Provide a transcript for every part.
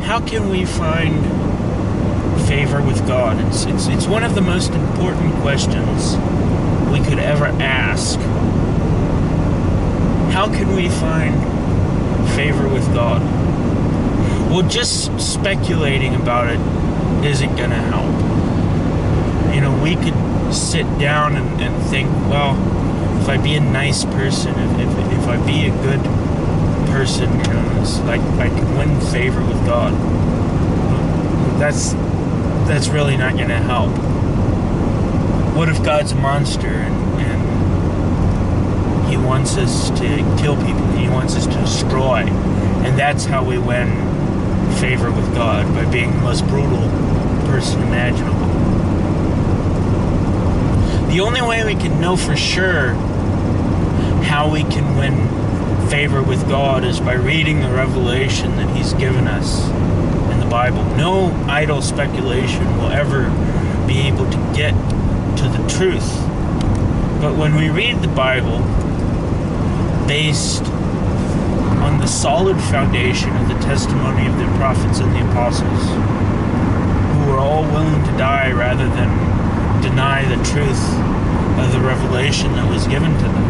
how can we find favor with God? It's one of the most important questions we could ever ask. How can we find favor with God? Well, just speculating about it isn't going to help. You know, we could sit down and think, well, if I be a nice person, if I be a good person, you know, I can win favor with God. That's really not going to help. What if God's a monster and He wants us to kill people? He wants us to destroy, and that's how we win favor with God, by being the most brutal person imaginable. The only way we can know for sure how we can win favor with God is by reading the revelation that He's given us in the Bible. No idle speculation will ever be able to get to the truth. But when we read the Bible based on the solid foundation of the testimony of the prophets and the apostles, who were all willing to die rather than deny the truth of the revelation that was given to them.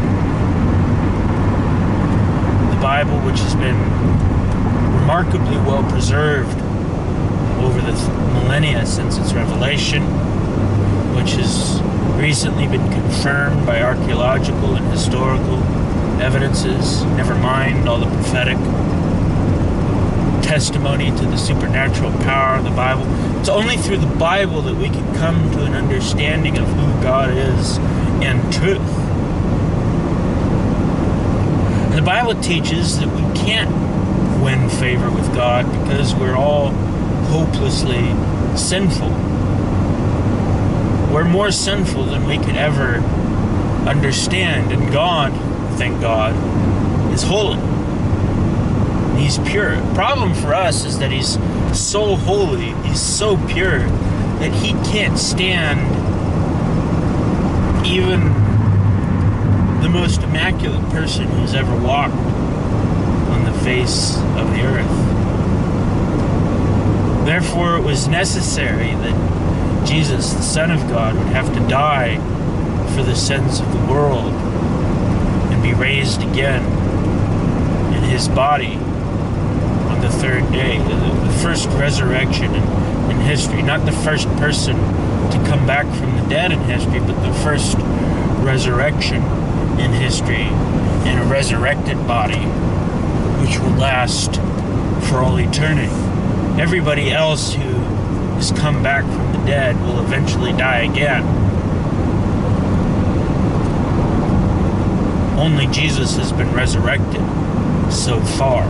The Bible, which has been remarkably well preserved over the millennia since its revelation, which has recently been confirmed by archaeological and historical evidences, never mind all the prophetic testimony to the supernatural power of the Bible. It's only through the Bible that we can come to an understanding of who God is and truth. And the Bible teaches that we can't win favor with God because we're all hopelessly sinful. We're more sinful than we could ever understand, and God, thank God, is holy. He's pure. The problem for us is that He's so holy, He's so pure, that He can't stand even the most immaculate person who's ever walked on the face of the earth. Therefore, it was necessary that Jesus, the Son of God, would have to die for the sins of the world and be raised again in His body on the third day. The first resurrection in history. Not the first person to come back from the dead in history, but the first resurrection in history in a resurrected body which will last for all eternity. Everybody else who has come back from the dead will eventually die again. Only Jesus has been resurrected so far.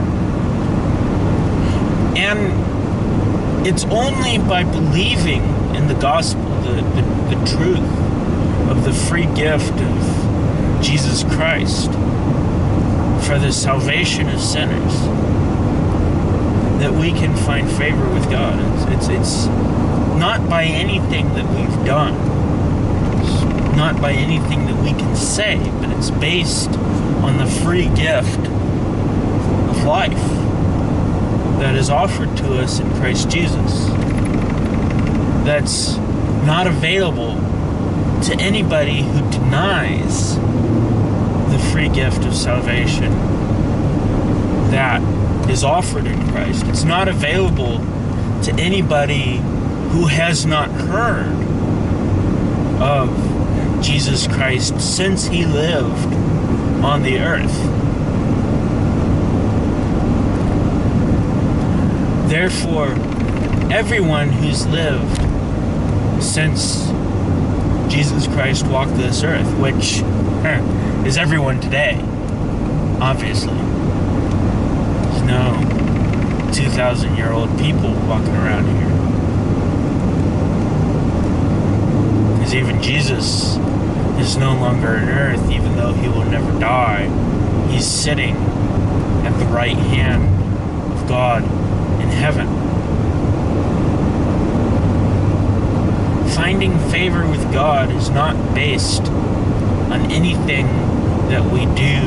And it's only by believing in the gospel, the truth of the free gift of Jesus Christ for the salvation of sinners, that we can find favor with God. It's not by anything that we've done. It's not by anything that we can say, but it's based on the free gift of life that is offered to us in Christ Jesus. That's not available to anybody who denies the free gift of salvation that is offered in Christ. It's not available to anybody who has not heard of Jesus Christ since He lived on the earth. Therefore, everyone who's lived since Jesus Christ walked this earth, which is everyone today, obviously. There's no 2,000-year-old people walking around here. Because even Jesus is no longer on earth, even though He will never die. He's sitting at the right hand of God in heaven. Finding favor with God is not based on anything that we do,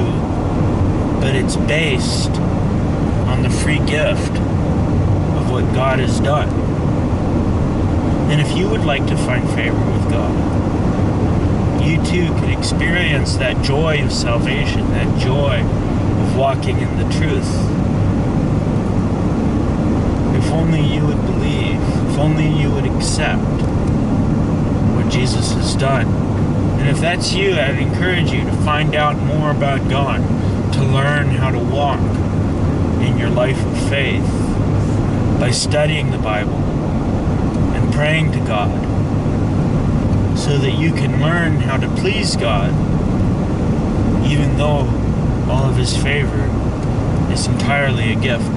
but it's based on the free gift of what God has done. And if you would like to find favor with God, you too can experience that joy of salvation, that joy of walking in the truth. If only you would believe, if only you would accept what Jesus has done. And if that's you, I'd encourage you to find out more about God, to learn how to walk in your life of faith by studying the Bible and praying to God, so that you can learn how to please God, even though all of His favor is entirely a gift.